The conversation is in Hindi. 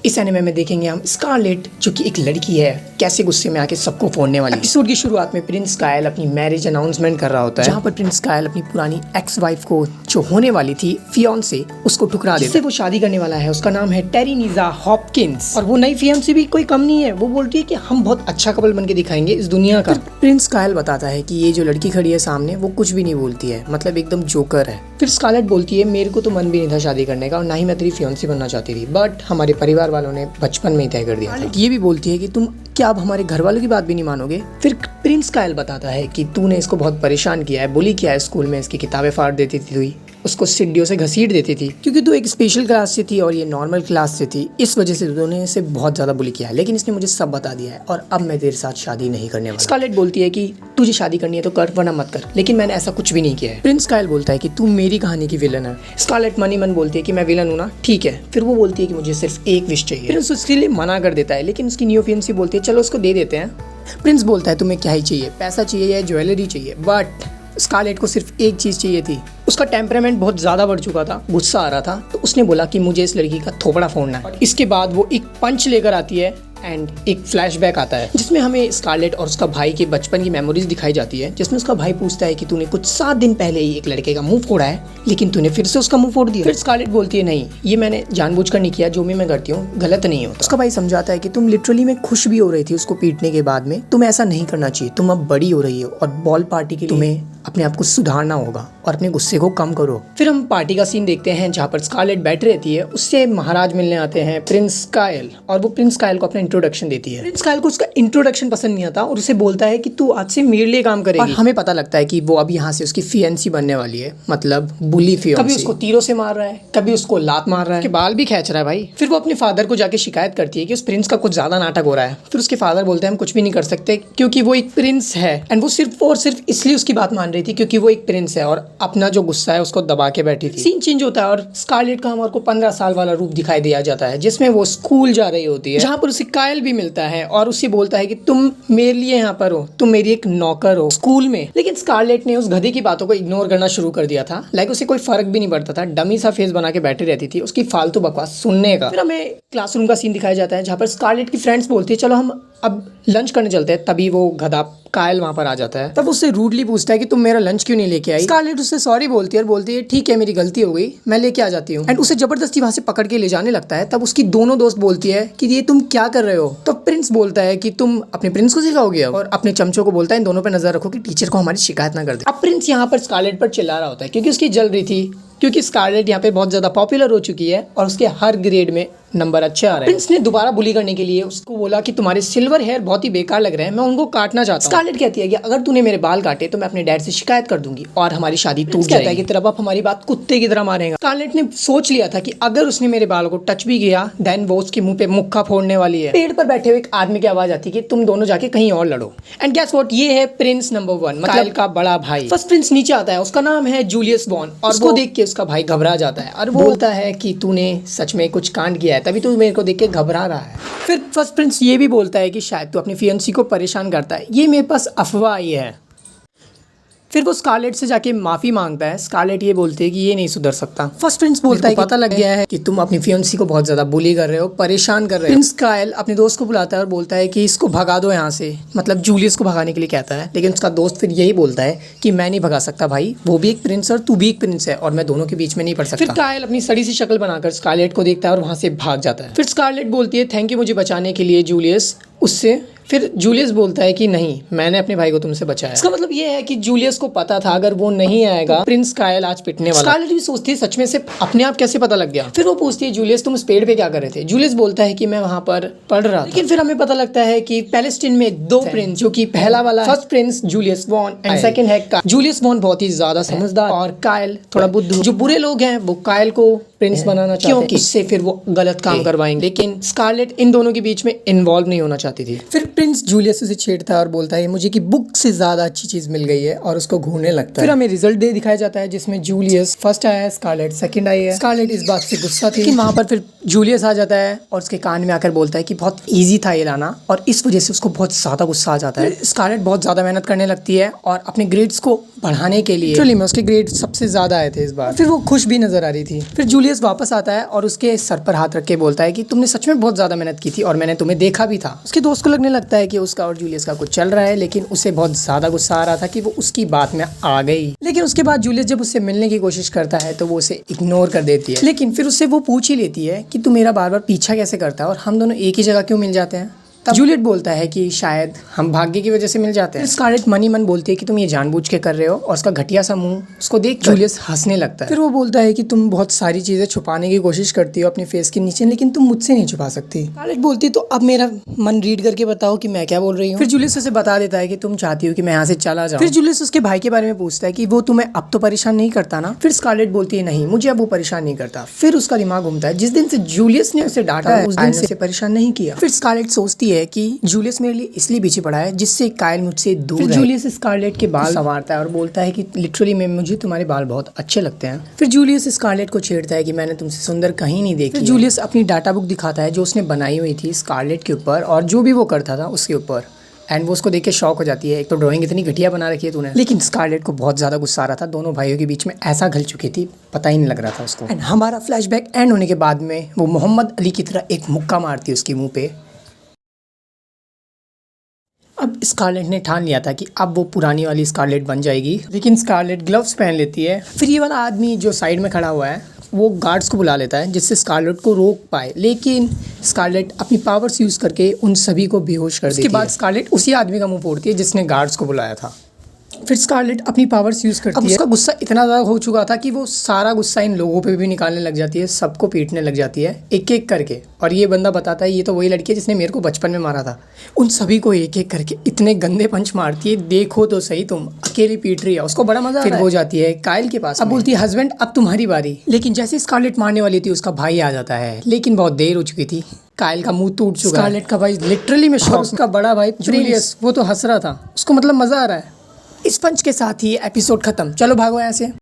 इस एनिमे में देखेंगे हम स्कारलेट जो कि एक लड़की है कैसे गुस्से में आके सबको फोड़ने वाली है। एपिसोड की शुरुआत में प्रिंस कायल अपनी मैरिज अनाउंसमेंट कर रहा होता है, जहाँ पर प्रिंस कायल अपनी पुरानी एक्स वाइफ को जो होने वाली थी फियांसे उसको ठुकरा देता है, जिससे वो शादी करने वाला है। उसका नाम है टेरेनीजा हॉपकिंस और वो नई फियांसे भी कोई कम नहीं है। वो बोलती है कि हम बहुत अच्छा कपल बन के दिखाएंगे इस दुनिया का। प्रिंस कायल बताता है कि ये जो लड़की खड़ी है सामने वो कुछ भी नहीं बोलती है, मतलब एकदम जोकर है। फिर स्कारलेट बोलती है मेरे को तो मन भी नहीं था शादी करने का और ना ही मैं तेरी फियांसे बनना चाहती थी, बट हमारे परिवार वालों ने बचपन में ही तय कर दिया था। ये भी बोलती है कि तुम क्या अब हमारे घर वालों की बात भी नहीं मानोगे। फिर प्रिंस कायल बताता है कि तूने इसको बहुत परेशान किया है, बुली किया है स्कूल में, इसकी किताबें फाड़ देती थी, उसको सीढ़ियों से घसीट देती थी क्योंकि तू एक स्पेशल क्लास से थी और ये नॉर्मल क्लास से थी, इस वजह से तूने इसे बहुत ज़्यादा बुली किया है। लेकिन इसने मुझे सब बता दिया है और अब मैं तेरे साथ शादी नहीं करने वाला। स्कारलेट बोलती है कि तुझे शादी करनी है तो कर वरना मत कर, लेकिन मैंने ऐसा कुछ भी नहीं किया है। प्रिंस कायल बोलता है कि तू मेरी कहानी की विलन है। स्कारलेट मनी मन बोलती है कि मैं विलन हूँ ना, ठीक है। फिर वो बोलती है कि मुझे सिर्फ एक विश चाहिए। प्रिंस उसके लिए मना कर देता है, लेकिन उसकी न्यू फियांसे बोलती है चलो उसको दे देते हैं। प्रिंस बोलता है तुम्हें क्या ही चाहिए, पैसा चाहिए या ज्वेलरी चाहिए, बट स्कारलेट को सिर्फ एक चीज़ चाहिए थी। उसका टेम्परामेंट बहुत ज़्यादा बढ़ चुका था, गुस्सा आ रहा था, तो उसने बोला कि मुझे इस लड़की का थोपड़ा फोड़ना है। इसके बाद वो एक पंच लेकर आती है एंड एक फ्लैशबैक आता है जिसमें हमें स्कारलेट और उसका भाई के बचपन की मेमोरीज दिखाई जाती है, जिसमें उसका भाई पूछता है कि तूने कुछ 7 दिन पहले ही एक लड़के का मुंह फोड़ा है, लेकिन तूने फिर से उसका मुंह फोड़ दिया। फिर स्कारलेट बोलती है नहीं, ये मैंने जानबूझकर नहीं किया, जो भी मैं करती हूँ गलत नहीं होता। उसका भाई समझाता है कि तुम लिटरली में खुश भी हो रही थी उसको पीटने के बाद में, तुम्हें ऐसा नहीं करना चाहिए, तुम अब बड़ी हो रही हो और बॉल पार्टी के लिए तुम्हें अपने आप को सुधारना होगा और अपने गुस्से को कम करो। फिर हम पार्टी का सीन देखते हैं जहाँ पर स्कारलेट बैठी रहती है, उससे महाराज मिलने आते हैं प्रिंस कायल और वो प्रिंस कायल को अपना इंट्रोडक्शन देती है। प्रिंस कायल को उसका इंट्रोडक्शन पसंद नहीं आता और उसे बोलता है कि तू आज से मेरे लिए काम करेगी। और हमें पता लगता है कि वो अब यहाँ से उसकी फियांसी बनने वाली है, मतलब बुली फियांसी। कभी उसको तीरों से मार रहा है, कभी उसको लात मार रहा है, बाल भी खींच रहा है भाई। फिर वो अपने फादर को जाके शिकायत करती है कि उस प्रिंस का कुछ ज्यादा नाटक हो रहा है। फिर उसके फादर बोलते हैं हम कुछ भी नहीं कर सकते क्योंकि वो एक प्रिंस है, एंड वो सिर्फ और सिर्फ इसलिए उसकी बात मान रही थी क्योंकि वो एक प्रिंस है और अपना जो गुस्सा है उसको दबा के बैठी थी। सीन चेंज होता है और स्कारलेट का हमारे को 15 साल वाला रूप दिखाई दिया जाता है, जिसमें वो स्कूल जा रही होती है, जहाँ पर उसे कायल भी मिलता है और उसे बोलता है कि तुम मेरे लिए यहाँ पर हो, तुम मेरी एक नौकर हो स्कूल में। लेकिन स्कारलेट ने उस गधे की बातों को इग्नोर करना शुरू कर दिया था, लाइक उसे कोई फर्क भी नहीं पड़ता था, डमी सा फेस बना के बैठी रहती थी उसकी फालतू बकवास सुनने का। फिर हमें क्लासरूम का सीन दिखाया जाता है जहाँ पर स्कारलेट की फ्रेंड्स बोलती है चलो हम अब लंच करने चलते हैं, तभी वो गधा कायल वहाँ पर आ जाता है। तब उससे रूडली पूछता है कि तुम मेरा लंच क्यों नहीं लेके आई। स्कारलेट उससे सॉरी बोलती है और बोलती है ठीक है मेरी गलती हो गई, मैं लेके आ जाती हूँ, एंड उसे जबरदस्ती वहाँ से पकड़ के ले जाने लगता है। तब उसकी दोनों दोस्त बोलती है कि ये तुम क्या कर रहे हो। तो प्रिंस बोलता है कि तुम अपने प्रिंस को सिखाओगे, और अपने चमचों को बोलता है इन दोनों पे नजर रखो कि टीचर को हमारी शिकायत ना कर दे। अब प्रिंस यहाँ पर स्कारलेट पर चिल्ला रहा होता है क्योंकि उसकी जल रही थी, क्योंकि स्कारलेट यहाँ पे बहुत ज्यादा पॉपुलर हो चुकी है और उसके हर ग्रेड में नंबर अच्छे आ रहे हैं। प्रिंस ने दोबारा बुली करने के लिए उसको बोला कि तुम्हारे सिल्वर हेयर बहुत ही बेकार लग रहे हैं, मैं उनको काटना चाहता हूँ। स्कारलेट कहती है कि अगर तूने मेरे बाल काटे तो मैं अपने डैड से शिकायत कर दूंगी और हमारी शादी टूट जाएगी। कहता है कि तेरा बाप हमारी बात कुत्ते की तरह मारेगा। स्कारलेट ने सोच लिया था कि अगर उसने मेरे बालों को टच भी किया देन वो उसके मुंह पे मुक्का फोड़ने वाली है। पेड़ पर बैठे हुए एक आदमी की आवाज आती है कि तुम दोनों जाके कहीं और लड़ो। एंड गेस व्हाट, ये है प्रिंस नंबर 1, मतलब का बड़ा भाई। फर्स्ट प्रिंस नीचे आता है, उसका नाम है जूलियस वॉन, और उसको देख के उसका भाई घबरा जाता है और वो बोलता है कि तूने सच में कुछ कांड किया है, तभी तू मेरे को देख के घबरा रहा है। फिर फर्स्ट प्रिंस ये भी बोलता है कि शायद तू अपनी फियांसी को परेशान करता है, ये मेरे पास अफवाह आई है। फिर वो स्कारलेट से जाके माफी मांगता है। स्कारलेट ये बोलती है कि ये नहीं सुधर सकता। फर्स्ट प्रिंस बोलता है कि पता लग गया है कि तुम अपनी फियांसी को बहुत ज्यादा बुली कर रहे हो, परेशान कर रहे हो। प्रिंस कायल अपने दोस्त को बुलाता है और बोलता है कि इसको भगा दो यहाँ से, मतलब जूलियस को भगाने के लिए कहता है। लेकिन उसका दोस्त फिर यही बोलता है कि मैं नहीं भगा सकता भाई, वो भी एक प्रिंस और तू भी एक प्रिंस है और मैं दोनों के बीच में नहीं पड़ सकता। फिर कायल अपनी सड़ी सी शक्ल बनाकर स्कारलेट को देखता है और वहां से भाग जाता है। फिर स्कारलेट बोलती है थैंक यू मुझे बचाने के लिए जूलियस उससे। फिर जूलियस बोलता है कि नहीं, मैंने अपने भाई को तुमसे बचाया। इसका मतलब ये है कि जूलियस को पता था अगर वो नहीं आएगा प्रिंस कायल आज पिटने वाला। स्कारलेट भी सोचती है सच में से अपने आप कैसे पता लग गया। फिर वो पूछती है जूलियस तुम इस पेड़ पे क्या कर रहे थे। जूलियस बोलता है कि मैं वहां पर पढ़ रहा था। लेकिन फिर हमें पता लगता है कि पैलेस्टीन में 2 प्रिंस, जो कि पहला वाला first prince Julius von and second है कायल। जूलियस वॉन बहुत ही ज्यादा समझदार और कायल थोड़ा बुद्धू। जो बुरे लोग हैं वो कायल को प्रिंस बनाना चाहते हैं, क्योंकि इससे फिर वो गलत काम करवाएंगे। लेकिन स्कारलेट इन दोनों के बीच में इन्वॉल्व नहीं होना चाहती थी। फिर प्रिंस जूलियस उसे छेड़ता है और बोलता है मुझे कि बुक से ज्यादा अच्छी चीज मिल गई है और उसको घूरने लगता है। फिर हमें रिजल्ट डे दिखाया जाता है जिसमें जूलियस फर्स्ट आया है, स्कारलेट सेकंड आई है। स्कारलेट इस बात से गुस्सा थी, लेकिन वहां पर फिर जूलियस आ जाता है और उसके कान में आकर बोलता है कि बहुत इजी था ये लाना, और इस वजह से उसको बहुत ज्यादा गुस्सा आ जाता है। स्कारलेट बहुत ज्यादा मेहनत करने लगती है और अपने ग्रेड्स को बढ़ाने के लिए एक्चुअली में उसके ग्रेड सबसे ज्यादा आए थे इस बार। फिर वो खुश भी नजर आ रही थी। फिर जूलियस वापस आता है और उसके सर पर हाथ रख के बोलता है कि तुमने सच में बहुत ज्यादा मेहनत की थी और मैंने तुम्हें देखा भी था। उसके दोस्त को लगने लगता है कि उसका और जूलियस का कुछ चल रहा है, लेकिन उसे बहुत ज्यादा गुस्सा आ रहा था कि वो उसकी बात में आ गई। लेकिन उसके बाद जूलियस जब उससे मिलने की कोशिश करता है तो वो उसे इग्नोर कर देती है, लेकिन फिर उससे वो पूछ ही लेती है कि तू मेरा बार बार पीछा कैसे करता है और हम दोनों एक ही जगह क्यों मिल जाते हैं। तब जूलियट बोलता है कि शायद हम भाग्य की वजह से मिल जाते हैं। स्कारलेट मनी मन बोलती है कि तुम ये जानबूझ के कर रहे हो, और उसका घटिया सा मुंह उसको देख जूलियस हंसने लगता है। फिर वो बोलता है कि तुम बहुत सारी चीजें छुपाने की कोशिश करती हो अपने फेस के नीचे, लेकिन तुम मुझसे नहीं छुपा सकती। स्कारलेट बोलती है तो अब मेरा मन रीड करके बताओ कि मैं क्या बोल रही हूँ। फिर जूलियस उसे बता देता है कि तुम चाहती हो कि मैं यहाँ से चला जाऊँ। फिर जूलियस उसके भाई के बारे में पूछता है कि वो तुम्हें अब तो परेशान नहीं करता ना। फिर स्कारलेट बोलती है नहीं, मुझे अब वो परेशान नहीं करता। फिर उसका दिमाग घूमता है, जिस दिन से जूलियस ने उसे डांटा उस दिन से परेशान नहीं किया। फिर स्कारलेट सोचती है कि जूलियस मेरे लिए इसलिए पीछे पड़ा है जिससे काइल मुझसे दूर है। जूलियस स्कारलेट के बाल संवारता है और बोलता है कि लिटरली में मुझे तुम्हारे बाल बहुत अच्छे लगते हैं। फिर जूलियस स्कारलेट को छेड़ता है कि मैंने तुमसे सुंदर कहीं नहीं देखी। फिर जूलियस अपनी डाटा बुक दिखाता है जो उसने बनाई हुई थी स्कारलेट के ऊपर और जो भी वो करता था उसके ऊपर, एंड वो उसको देख के शॉक हो जाती है। एक तो ड्राइंग इतनी घटिया बना रखी है तूने। लेकिन स्कारलेट को बहुत ज़्यादा गुस्सा आ रहा था, दोनों भाइयों के बीच में ऐसा घल चुकी थी पता ही नहीं लग रहा था उसको। एंड हमारा फ्लैशबैक एंड होने के बाद में वो मोहम्मद अली की तरह एक मुक्का मारती है उसके मुंह पे। अब स्कारलेट ने ठान लिया था कि अब वो पुरानी वाली स्कारलेट बन जाएगी, लेकिन स्कारलेट ग्लव्स पहन लेती है। फिर ये वाला आदमी जो साइड में खड़ा हुआ है वो गार्ड्स को बुला लेता है जिससे स्कारलेट को रोक पाए, लेकिन स्कारलेट अपनी पावर्स यूज़ करके उन सभी को बेहोश कर देती है। उसके बाद स्कारलेट उसी आदमी का मुंह फोड़ती है जिसने गार्ड्स को बुलाया था। फिर स्कारलेट अपनी पावर्स यूज़ करती है। अब उसका गुस्सा इतना ज़्यादा हो चुका था कि वो सारा गुस्सा इन लोगों पे भी निकालने लग जाती है, सबको पीटने लग जाती है एक एक करके। और ये बंदा बताता है ये तो वही लड़की है जिसने मेरे को बचपन में मारा था। उन सभी को एक एक करके इतने गंदे पंच मारती है, देखो तो सही तुम अकेली पीट रही है, उसको बड़ा मजा। फिर वो जाती है काइल के पास, अब बोलती है हस्बैंड अब तुम्हारी बारी। लेकिन जैसे स्कारलेट मारने वाली थी उसका भाई आ जाता है, लेकिन बहुत देर हो चुकी थी, काइल का मुंह टूट चुका है। स्कारलेट का भाई लिटरली में शॉक, उसका बड़ा भाई जूलियस वो तो हंस रहा था, उसको मतलब मजा आ रहा है। इस पंच के साथ ही एपिसोड खत्म। चलो भागो यहाँ से।